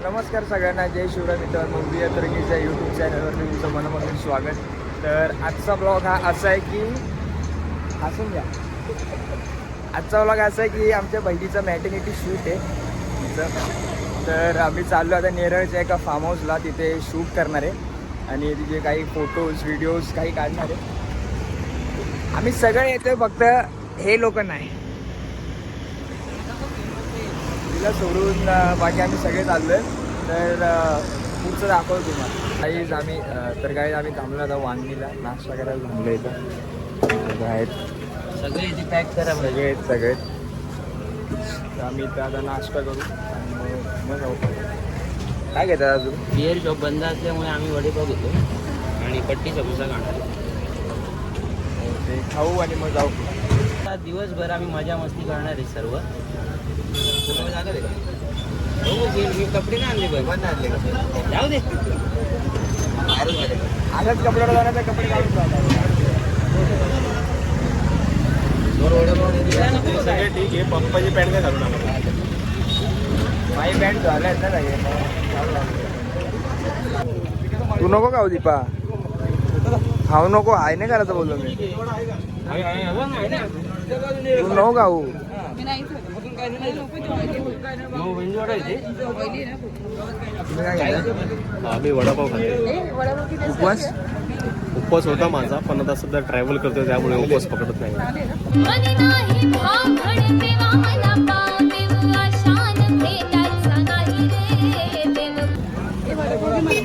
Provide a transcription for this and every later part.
नमस्कार सगळ्यांना, जय शिवराय मित्रांनो. मूवी तरंगीच्या यूट्यूब चॅनलवर तुमचं मनापासून स्वागत. तर आजचा ब्लॉग हा असा आहे की हसून घ्या. आजचा ब्लॉग असा आहे की आमच्या बहिणीचं मॅटर्निटी शूट आहे तिचं. तर आम्ही चाललो आता नेरळच्या एका फार्म हाऊसला, तिथे शूट करणार आहे आणि तिचे काही फोटोज व्हिडिओज काही काढणार आहे. आम्ही सगळे येतोय, फक्त हे लोक नाही. तिला सोडून बाकी आम्ही सगळे चाललो आहे. तर पुढचं दाखवतो तुम्हाला. काहीच आम्ही आम्ही थांबलो आता वांगीला नाश्ता करायला थांबलो इथं. आहेत सगळे इथे पॅक करा. सगळे तर आम्ही इथं आता नाश्ता करू आणि मग जाऊ. काय घेतात अजून? बिअर शॉप बंद असल्यामुळे आम्ही वडेपाव घेतो आणि पट्टी समोसा खाणार. ते खाऊ आणि मग जाऊ. दिवसभर आम्ही मजा मस्ती करणार आहे सर्व. मी कपडे नाही आणले, बंद आणले. जाऊ दे, आजच कपड्यावर जाण्याचा कपडे काढून सगळे ठीक आहे. पप्पाची पॅन्ट काय घालून आला. माझी पॅन्ट झाल्यात ना काही. तू नको खाऊ दीपा, खाऊ नको. आहे नाही करायचं बोललो मी. तू नको खाऊ. आम्ही वडापाव खातो. उपवास होता माझा, पण आता सध्या ट्रॅव्हल करतोय त्यामुळे उपवास पकडत नाही.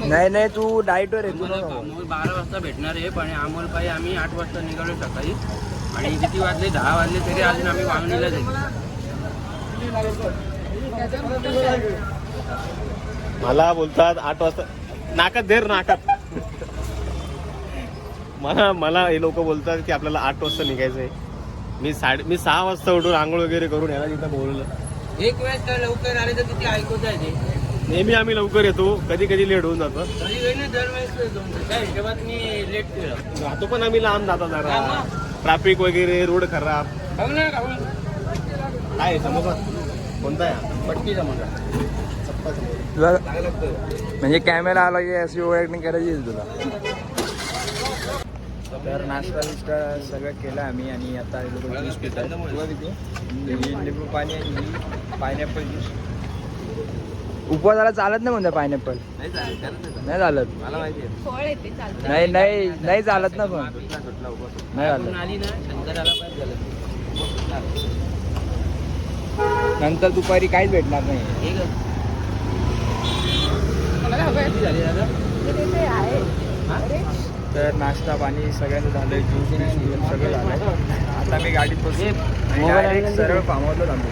नाही नाही, तू डाएटवर आहे. अमोल 12 वाजता भेटणार आहे, पण अमोल पायी आम्ही 8 वाजता निघालो सकाळी आणि किती वाजले, 10 वाजले तरी अजून आम्ही वांगणीला जाईल. मला बोलतात 8 वाजता नाकात देर नाकात. मला हे लोक बोलतात की आपल्याला 8 वाजता निघायचं आहे. मी 6 वाजता उठून आंघोळ वगैरे करून याला तिथं बोलवलं. एक वेळेस तर लवकर आले तर किती ऐकवत आहे ते. नेहमी आम्ही लवकर येतो, कधी कधी लेट होऊन जातो. दरवेळेस त्या हिशोबात मी लेट केलं. राहतो पण आम्ही लांब जातो जरा. ट्रॅफिक वगैरे, रोड खराब. खाऊ ना खाऊ. काय समोसा कोणता आहे? पट्टी समोसा. तुला म्हणजे कॅमेरा आला की अशी ओळखणी करायची तुला. तर नाश्ता बिस्टा सगळं केलं आम्ही आणि आता ज्यूस पितो. लिंबू पाणी आणि पायनॅपल ज्यूस. उपवासाला चालत नाही म्हणता पायनॅपल. नाही चालत. मला माहिती आहे. नाही नाही नाही चालत ना, पण नाही चालत. आली ना शंकराला पण झालं. नंतर दुपारी काहीच भेटणार नाही. तर नाश्ता पाणी सगळ्यांचं झालंय, ज्यूस सगळं झालंय. आता मी गाडीत बसून डायरेक्ट सरळ फार्म हाऊसला थांबलो.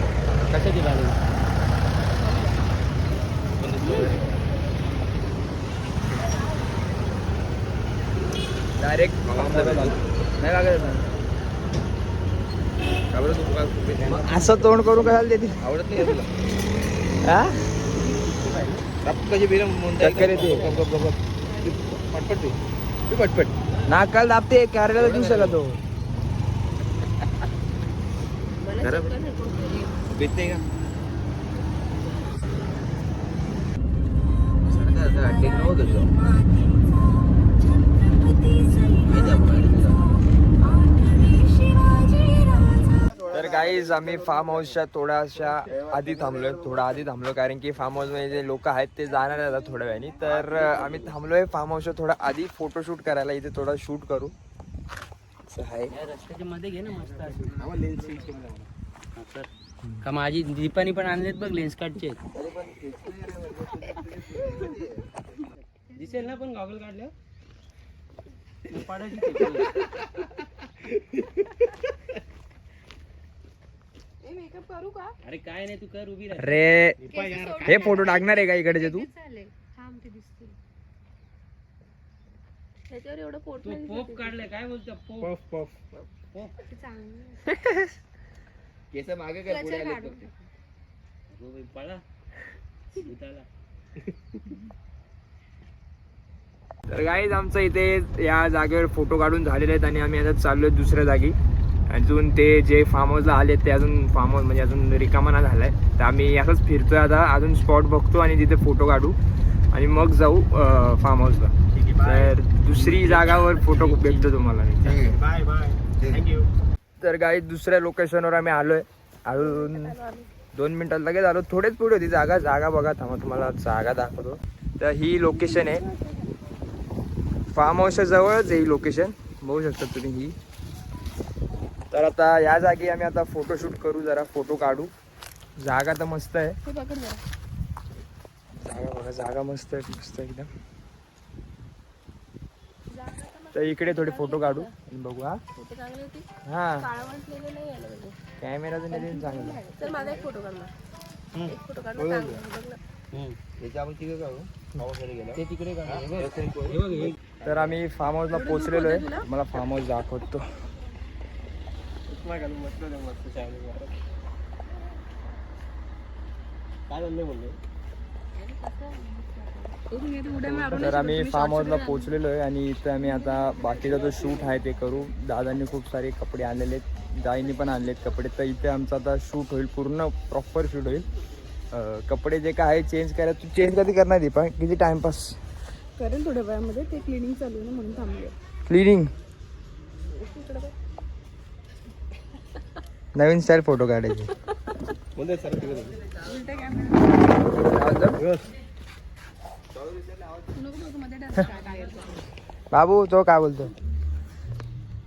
कशाची लागेल? डायरेक्ट नाही लागत असं तोंड करू काय देते. आवडत नाही तुला? हा कशी बिरम चक्कर येते. पटपट तू पटपट नाकाल दाबते. कार्याला देऊ शकत तो. भेटते का? तर गाईज आम्ही फार्म हाऊसच्या थोड्याशा आधी थांबलोय. कारण की फार्म हाऊस मध्ये जे लोक आहेत ते जाणार आहेत आता थोड्या वेळाने. तर आम्ही थांबलोय फार्म हाऊसच्या थोडा आधी फोटोशूट करायला. इथे थोडा शूट करू आहे. रस्त्याच्या मध्ये घे ना मस्त का. माझी दीपानी पण आणलेत बघ लेन्स कार्डचे. दिसेल ना पण गॉगल काढल्या मेकअप करू का? अरे काय नाही, तू कर उभी राह. अरे हे फोटो टाकणार आहे का इकडचे तू? त्याच्यावर एवढं पोट तू पोप काढलाय काय बोलतो? पोप पफ पोप केस मागे काय पुढे आले? पळा भूताला. तर गाईज आमचं इथे या जागेवर फोटो काढून झालेले आहेत आणि आम्ही आता चाललोय दुसऱ्या जागी. अजून ते जे फार्म हाऊसला आले ते अजून फार्म हाऊस म्हणजे अजून रिकामा नाही झालाय. तर आम्ही असंच फिरतोय आता, अजून स्पॉट बघतो आणि तिथे फोटो काढू आणि मग जाऊ फार्म हाऊसला. तर दुसरी जागावर फोटो भेटतो तुम्हाला. Bye bye, thank you. तर काही दुसऱ्या लोकेशनवर आम्ही आलोय. अजून 2 मिनिटात लगेच आलो. थोडेच पुढे होती जागा बघा, थांबा तुम्हाला जागा दाखवतो. तर ही लोकेशन आहे, फार्म हाऊसच्या जवळच आहे ही लोकेशन, बघू शकता तुम्ही ही. तर आता या जागी आम्ही आता फोटोशूट करू, जरा फोटो काढू. जागा तर मस्त आहे, हे पकड जरा. जागा बघा, जागा मस्त आहे, मस्त एकदम. तर इकडे थोडे फोटो काढू आणि बघू. हा फोटो चांगली होती. हा काळा वाटलेलं नाही आलं म्हणजे. कॅमेराचं नाही चांगलं आहे. तर माझा एक फोटो काढ ना. एक फोटो काढ ना, चांगला आहे, बघ ना. तर आम्ही फार्म हाऊसला पोहोचलेलो आहे. मला फार्म हाऊस दाखवतो. काय म्हणले बोलले? उड्या मारून तर आम्ही फार्म हाऊसला पोहोचलेलो आहे आणि इथं आम्ही आता बाकीचा जो शूट आहे ते करू. दादांनी खूप सारे कपडे आणलेले आहेत, जाईनी पण आणलेत कपडे. तर इथे आमचा आता शूट होईल, पूर्ण प्रॉपर शूट होईल. कपडे जे काय आहे चेंज करायचं. तू चेंज कधी करणार ती पण किती टाइमपास करेल थोड्या वेळामध्ये. ते क्लिनिंग चालू आहे ना म्हणून थांबले. क्लिनिंग नवीन स्टाईल फोटो काढायचे. बोलते सर तिकडे. बाबू तो काय बोलतो?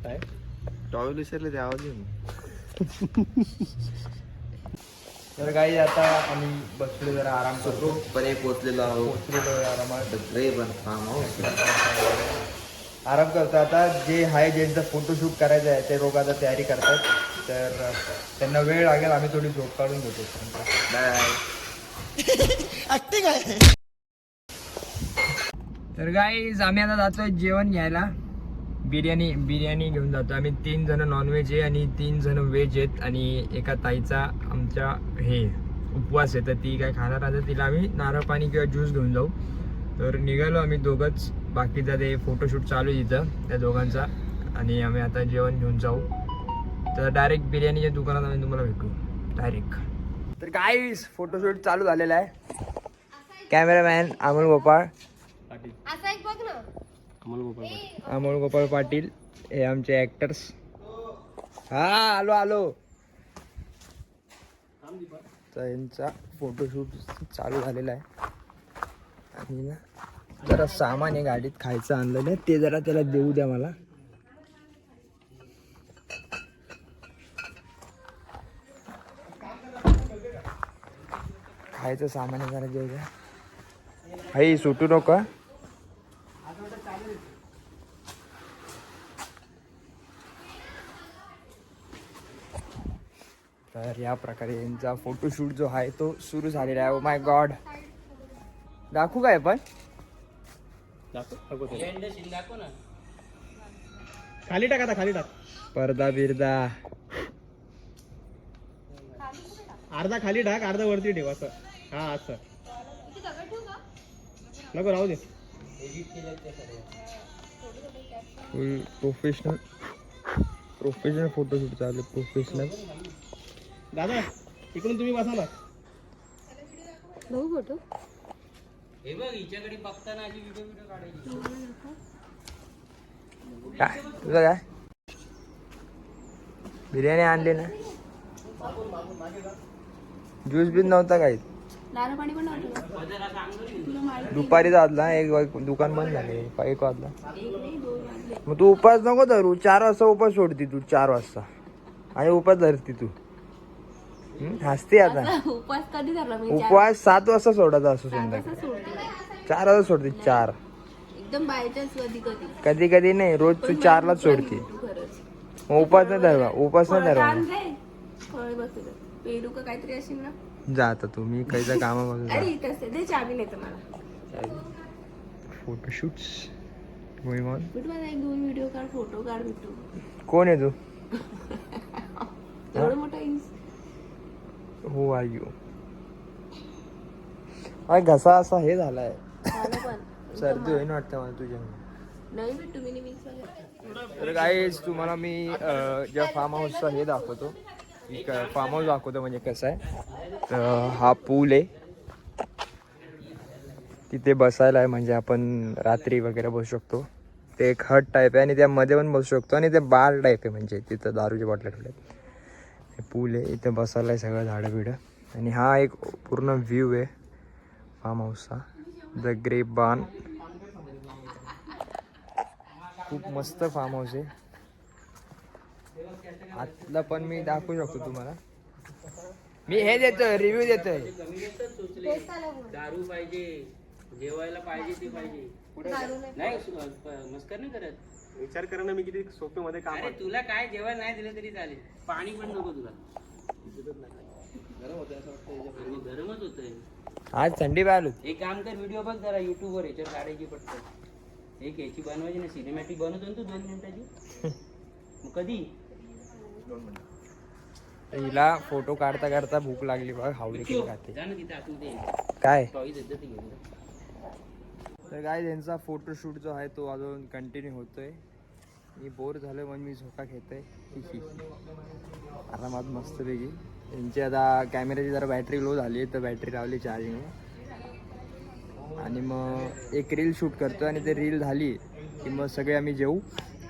काय टॉवेल विसरले ते आवाज येईल. तर काही आता आम्ही बसलो, जरा आराम करतो. पोहोचलेलो आहोत. पोहोचलेलो आहे आरामात, फार्म हाऊस. आराम करतो. आता जे आहे ज्यांचा फोटोशूट करायचं आहे ते लोक आता तयारी करतात. तर त्यांना वेळ लागेल, आम्ही थोडी झोप काढून घेतो. तर गाईज आम्ही आता जातोय जेवण घ्यायला. बिर्याणी घेऊन जातो आम्ही. 3 जण नॉनव्हेज आहे आणि 3 जण व्हेज आहेत. आणि एका ताईचा आमच्या हे उपवास आहे, तर ती काय खाणार आहे, तिला आम्ही नारळ पाणी किंवा ज्यूस घेऊन जाऊ. तर निघालो आम्ही दोघंच. बाकीचा ते फोटोशूट चालू आहे तिथं त्या दोघांचा. आणि आम्ही आता जेवण घेऊन जाऊ. तर डायरेक्ट बिर्याणीच्या दुकानात आम्ही तुम्हाला भेटू डायरेक्ट. तर गाईज फोटोशूट चालू झालेला आहे. कॅमेरामॅन अमोल गोपाळ, असा एक बघ ना. अमोल गोपाळ पाटील हे आमचे ऍक्टर्स. हा आलो. तर यांचा फोटोशूट चालू झालेला आहे. आणि ना जरा सामान आहे गाडीत खायचं आणलेलं आहे, ते जरा त्याला देऊ द्या मला. खायचं सामान आहे, जरा देऊ द्या. आई सुटू नका. तर या प्रकारे यांचा फोटोशूट जो आहे तो सुरू झालेला आहे. ओ माय गॉड, दाखवू काय पण? खाली टाक आता, खाली टाक. पडदा बिरदा अर्धा खाली टाक, अर्धा वरती ठेव असं. हा असं नको राहू दे. फुल प्रोफेशनल फोटोशूट चालू. प्रोफेशनल. दादा इकडून तुम्ही बसा ना. बघू फोटो. हे बघ हिच्याकडे बघताना आधी व्हिडिओ काढायची. काय तुझं काय बिर्याणी आणली ना? ज्यूस बीस नव्हता काही. नारळ पाणी पण नव्हतं. दुपारी जातला एक दुकान बंद झाले 1 वाजला. 1 नाही 2 वाजले. मग तू उपास नको धरू. 4 वाजता उपास सोडती तू. 4 वाजता आणि उपास धरती तू. हसते आता. उपवास कधी धरला मी? उपवास 7 वाजता सोडायचा असतो 4 संध्याकाळी. वाजता सोडते. 4 वाजता सोडते. 4 एकदम बाय चान्स कधी कधी कधी नाही, रोज तू 4 लाच सोडते. खरंच. मग उपास नाही धरवा. उपास नाही धरवा. फळ बसते पेरू का काहीतरी असेल ना. जा आता तुम्ही काहीचा कामामध्ये अरे तसे दे चाबी नाही तर मला. Photoshoots going on. बिटू मला 1-2 व्हिडिओ काढ, फोटो काढ बिटू. कोण आहे तू? एवढं मोठा हू आर यू? घसा असा हे झालाय. झालं पण सर्दी होईन वाटतं मला तुझ्या. नाही भेटू मिनी मिक्स वगैरे. तर गाईज तुम्हाला मी ज्या फार्म हाऊसचा हे दाखवतो, फार्म हाऊस दाखवतो म्हणजे कसं आहे. तर हा पूल आहे, तिथे बसायला आहे म्हणजे आपण रात्री वगैरे बसू शकतो. ते एक हट टाईप आहे आणि त्यामध्ये पण बसू शकतो आणि ते बार टाईप आहे म्हणजे तिथं दारूची बॉटल्या ठेवल्यात. हे पूल आहे, इथं बसायला आहे सगळं झाडं बिडं. आणि हा एक पूर्ण व्ह्यू आहे फार्म हाऊसचा, द ग्रेप बार्न. खूप मस्त फार्म हाऊस आहे. आतला पण मी दाखवू शकतो तुम्हाला. मी हे देतोय, रिव्ह्यू देतोय. दारू पाहिजे, जेवायला पाहिजे ती पाहिजे. नाही मस्कर नाही करत. विचार करा ना मी किती सोपे मध्ये काम अरे तुला काय जेवायला नाही दिलं तरी चालेल, पाणी पण नको तुला. गरमच होतंय. आज थंडी पाहिलो. एक काम कर, व्हिडिओ बघ जरा युट्यूब वर, याच्यावर काढायची पटकन. एक याची बनवायची ना, सिनेमॅटिक बनवतो ना तू 2 मिनिटाची. मग कधी हिला फोटो काढता काढता भूक लागली बघ, हावडी किती खाते. जा ना तिथे आतमध्ये काय टॉईज येतं ते घेऊन. तर काय त्यांचा फोटोशूट जो आहे तो अजून कंटिन्यू होतोय. मी बोर झालं म्हणून मी झोका घेतोय आरामात मस्तपैकी. त्यांची आता कॅमेऱ्याची जरा बॅटरी लो झाली आहे तर बॅटरी लावली चार्जिंग, आणि मग एक रील शूट करतो आणि ते रील झाली की मग सगळे आम्ही जेवू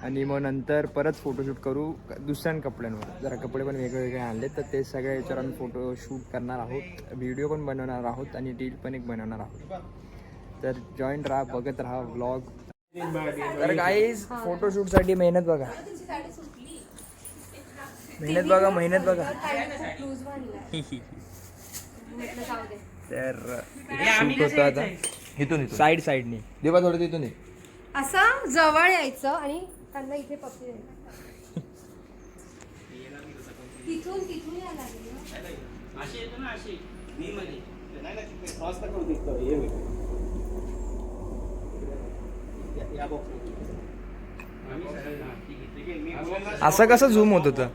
आणि मग नंतर परत फोटोशूट करू दुसऱ्या कपड्यांवर. जरा कपडे पण वेगळे वेगळे आणले तर ते सगळ्या याच्यावर आम्ही फोटोशूट करणार आहोत, व्हिडिओ पण बनवणार आहोत आणि रील पण एक बनवणार आहोत. तर जॉईंट राहा, बघत राहा व्लॉग. तर गाईज फोटोशूटसाठी मेहनत बघा, मेहनत बघा, मेहनत बघा. तर शूट होतं आता इथून साईड साईडनी. देवा थोडं तिथून ये. असं जवळ यायचं आणि त्यांना इथे पप्पी द्यायचं. तिथून तिथून यायला लागेल ना. अशी येतो ना, अशी मी मध्ये. असं कसं झूम होत होतं.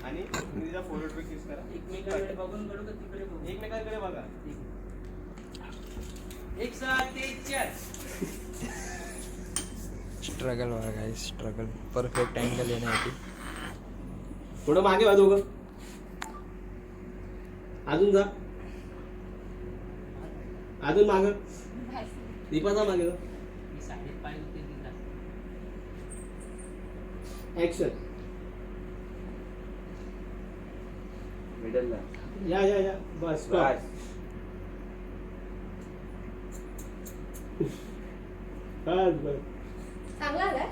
आणि फोटो क्लिक करा. एकमेकांकडे बघून करू का तिकडे बघू? एकमेकांकडे बघा. एक साथ एक चार. स्ट्रगल बघा काय स्ट्रगल, परफेक्ट अँगल येण्यासाठी. थोडं मागे वा दोघं, अजून जा, अजून माग, दीपाचा मागे जा. मी साडीत पाय होते तिला. ऍक्शन. मिडलला या बस बस. बस चांगला आलाय.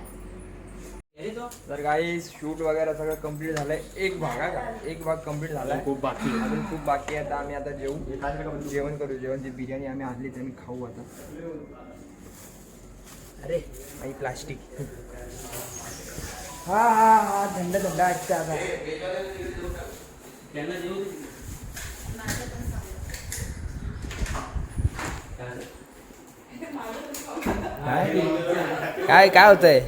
अरे तो तर काही शूट वगैरे सगळं कम्प्लीट झालंय. एक भाग कम्प्लीट झालाय, खूप बाकी आहे. अजून खूप बाकी आहे. आता आम्ही आता जेवण करू. जी बिर्याणी आम्ही आणली ते आम्ही खाऊ आता. अरे आई प्लास्टिक. हा हा हा थंड थंड वाटतं आता. त्यांना देऊ. काय होतंय.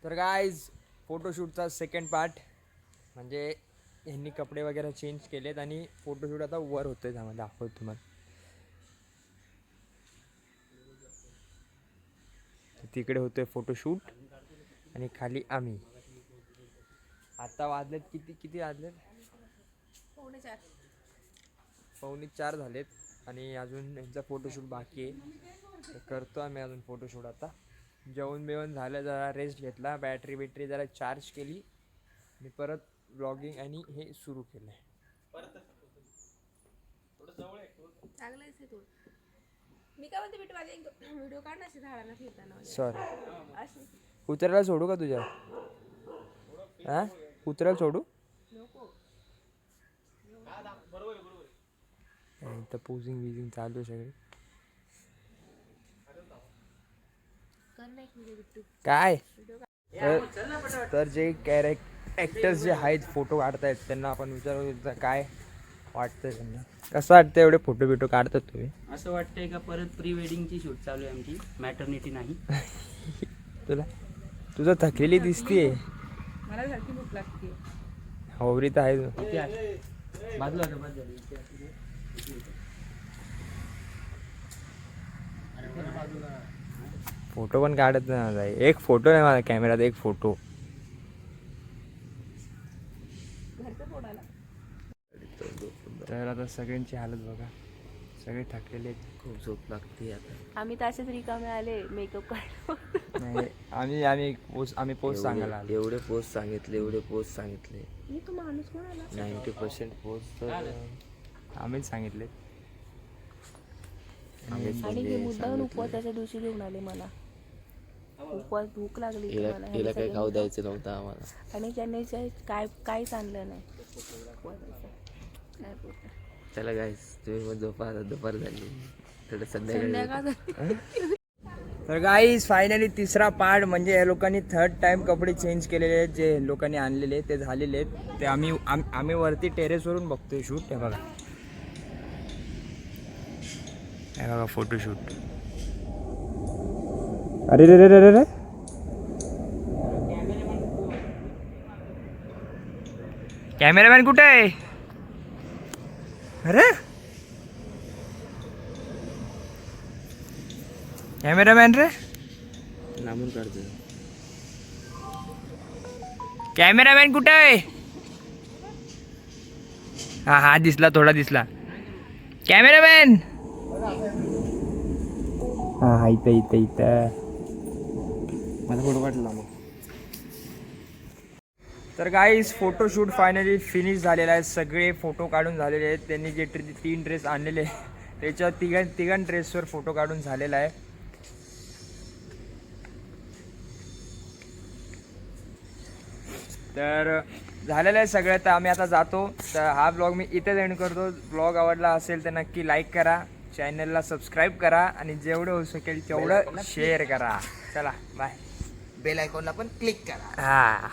तर गाईज फोटोशूटचा सेकंड पार्ट म्हणजे ह्यांनी कपडे वगैरे चेंज केलेत आणि फोटोशूट आता वर होतोय. त्यामध्ये दाखवतो तुम्हाला. तिकडे होतोय फोटोशूट आणि खाली आम्ही. आता वाजलेत किती वाजलेत? 3:45 झालेत आणि अजून यांचा फोटोशूट बाकी आहे. करतो आम्ही अजून फोटोशूट. आता जेवण बिवण झालं, जरा रेस्ट घेतला, बॅटरी जरा चार्ज केली आणि परत ब्लॉगिंग आणि हे सुरू केलं आहे. मी काय म्हणते बेटा, माझा एक व्हिडिओ काढ ना झाडांना फिरताना वगैरे. सॉरी, अशी कुत्र्याला सोडू का तुझ्या? हा कुत्र्याला सोडू? इथं पोजिंग विजिंग चालू आहे सगळे. काय तर जे ॲक्टर्स जे आहेत फोटो काढतायत त्यांना आपण विचारू काय वाटतंय त्यांना, कसं वाटतं एवढे फोटो बिटो काढतात तुम्ही? असं वाटतंय का परत प्री वेडिंगची शूट चालू आहे आमची, मॅटर्निटी नाही. तुझं थकलेली दिसतीये. मला सारखी भूक लागते. होवरी तर आहे. बाजूला होतं, बाजूला. फोटो पण काढत नाही माझा, एक फोटो नाही माझा कॅमेरात, एक फोटो. तर आता सगळ्यांची हालत बघा, सगळे थकलेले आहेत. खूप झोप लागते आता. आम्ही तर असेच रिकामे आले मेकअप काढलो. नाही आम्ही पोस्ट सांगायला आलो. एवढे पोस्ट सांगितले मी तो माणूस कोण आला 90% पोस्ट तर आम्हीच सांगितले. आणि हे मुद्दाम उपवासाच्या दिवशी घेऊन आले मला. उपवास भूक लागली होती मला. हिला काही खाऊ द्यायचं नव्हतं आम्हाला. आणि त्यांनी काहीच आणलं नाही उपवासाचं. काय बोलता. चला गाईस तुम्ही मग झोपा, आता दुपार झाली, थोडं संध्याकाळी. तर गाईज फायनली तिसरा पार्ट म्हणजे या लोकांनी थर्ड टाइम कपडे चेंज केलेले आहेत. जे लोकांनी आणलेले ते झालेले आहेत. ते आम्ही वरती टेरेसवरून बघतोय शूट. हे बघा, हे बघा फोटोशूट. अरे रे रे रे रे, कॅमेरामॅन कुठे आहे? अरे कॅमेरामॅन रे, लांबून काढतो. कॅमेरामॅन कुठे आहे? हा दिसला, थोडा दिसला कॅमेरामॅन. हा इथं मला फोटो काढला मग. तर गाईज फोटोशूट फायनली फिनिश झालेला आहे. सगळे फोटो काढून झालेले आहेत. त्यांनी जे 3 ड्रेस आणलेले त्याच्यावर तिघां ड्रेसवर फोटो काढून झालेला आहे. तर झालेलं आहे सगळं. तर आम्ही आता जातो. तर हा ब्लॉग मी इथेच एंड करतो. ब्लॉग आवडला असेल तर नक्की लाईक करा, चॅनलला सबस्क्राईब करा आणि जेवढं होऊ शकेल तेवढं शेअर करा. चला बाय. बेल आयकॉनला पण क्लिक करा. हा.